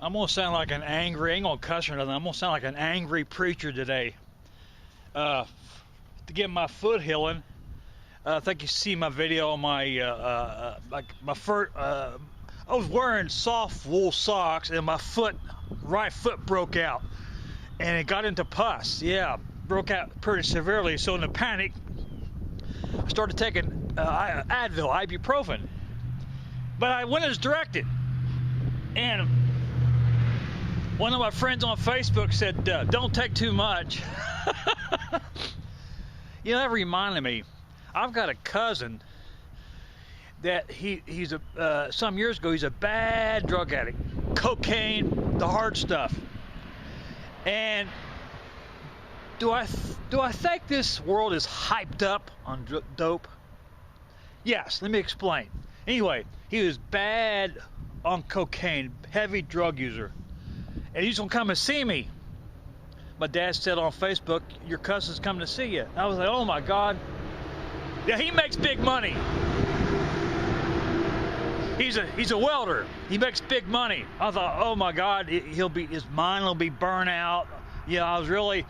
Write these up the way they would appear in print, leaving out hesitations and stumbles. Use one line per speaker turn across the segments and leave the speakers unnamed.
I'm gonna sound like an angry, I ain't gonna cuss or nothing. I'm gonna sound like an angry preacher today. To get my foot healing, I think you see my video on my, like my foot, I was wearing soft wool socks and my right foot broke out. And it got into pus, yeah, broke out pretty severely. So in a panic, I started taking Advil, ibuprofen. But I went as directed. And one of my friends on Facebook said, don't take too much. You know, that reminded me, I've got a cousin that he's some years ago, he's a bad drug addict. Cocaine, the hard stuff. And do I think this world is hyped up on dope? Yes, let me explain. Anyway, he was bad on cocaine, heavy drug user. And he's gonna come and see me. My dad said on Facebook, your cousin's coming to see you. I was like, oh my God. Yeah, he makes big money. He's a welder. He makes big money. I thought, oh my God, his mind will be burnt out. You know, I was really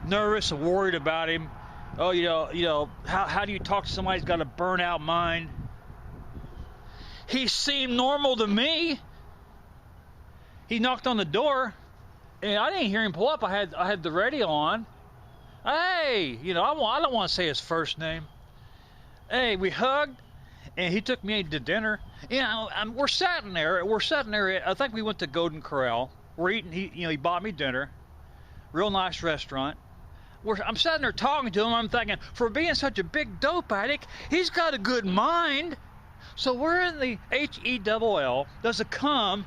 nervous and worried about him. Oh, you know, how do you talk to somebody who's got a burnt out mind? He seemed normal to me. He knocked on the door, and I didn't hear him pull up. I had the radio on. Hey, you know, I don't want to say his first name. Hey, we hugged, and he took me to dinner. You know, we're sitting there. I think we went to Golden Corral. We're eating. He bought me dinner. Real nice restaurant. I'm sitting there talking to him. I'm thinking, for being such a big dope addict, he's got a good mind. So we're in the HELL. Does it come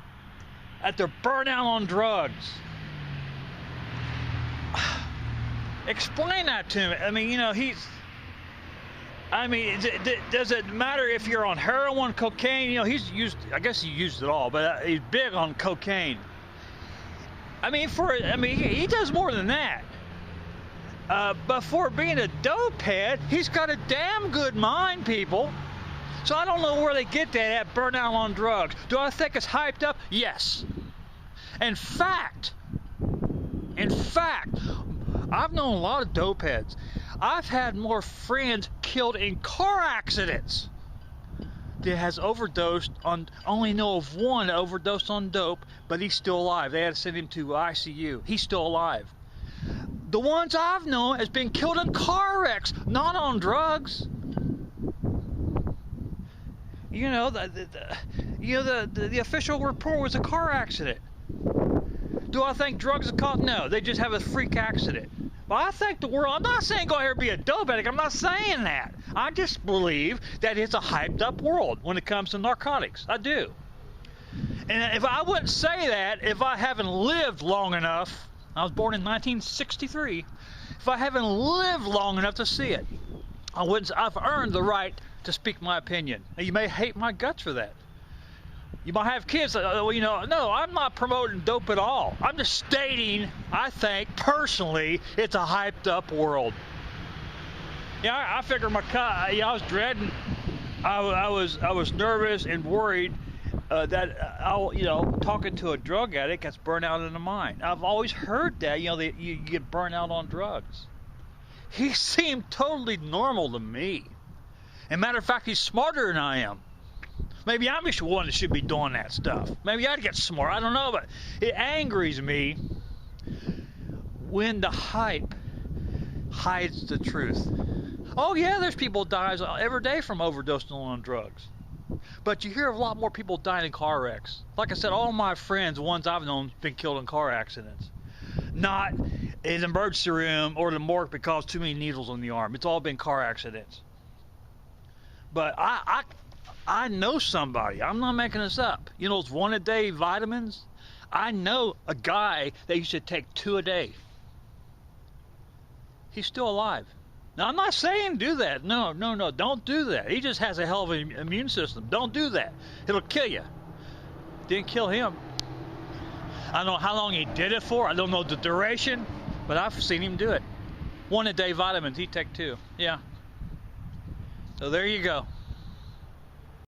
at their burnout on drugs? Explain that to me. I mean, you know, does it matter if you're on heroin, cocaine? You know, I guess he used it all, but he's big on cocaine. I mean, he does more than that. But for being a dope head, he's got a damn good mind, people. So I don't know where they get that at burnout on drugs. Do I think it's hyped up? Yes. In fact, I've known a lot of dope heads. I've had more friends killed in car accidents that has overdosed on, only know of one that overdosed on dope, but he's still alive. They had to send him to ICU. He's still alive. The ones I've known has been killed in car wrecks, not on drugs. You know, the official report was a car accident. Do I think drugs are caught? No, they just have a freak accident. But I think the world, I'm not saying go here and be a dope addict, I'm not saying that. I just believe that it's a hyped up world when it comes to narcotics. I do. And if I wouldn't say that, if I haven't lived long enough, I was born in 1963, if I haven't lived long enough to see it, I've earned the right to speak my opinion. Now, you may hate my guts for that. You might have kids, no, I'm not promoting dope at all. I'm just stating, I think, personally, it's a hyped up world. Yeah, I figured I was dreading, I was nervous and worried that talking to a drug addict that's burnt out in the mind. I've always heard that, that you get burnt out on drugs. He seemed totally normal to me. As a matter of fact, he's smarter than I am. Maybe I'm just one that should be doing that stuff. Maybe I'd get smart. I don't know, but it angers me when the hype hides the truth. Oh yeah, there's people dying every day from overdosing on drugs. But you hear of a lot more people dying in car wrecks. Like I said, all my friends, the ones I've known, have been killed in car accidents. Not in the emergency room or the morgue because too many needles on the arm. It's all been car accidents. But I know somebody. I'm not making this up. You know those one-a-day vitamins? I know a guy that used to take 2 a day. He's still alive. Now, I'm not saying do that. No, don't do that. He just has a hell of an immune system. Don't do that. It'll kill you. Didn't kill him. I don't know how long he did it for. I don't know the duration, but I've seen him do it. 1-a-day vitamins. He'd take 2. Yeah. So there you go.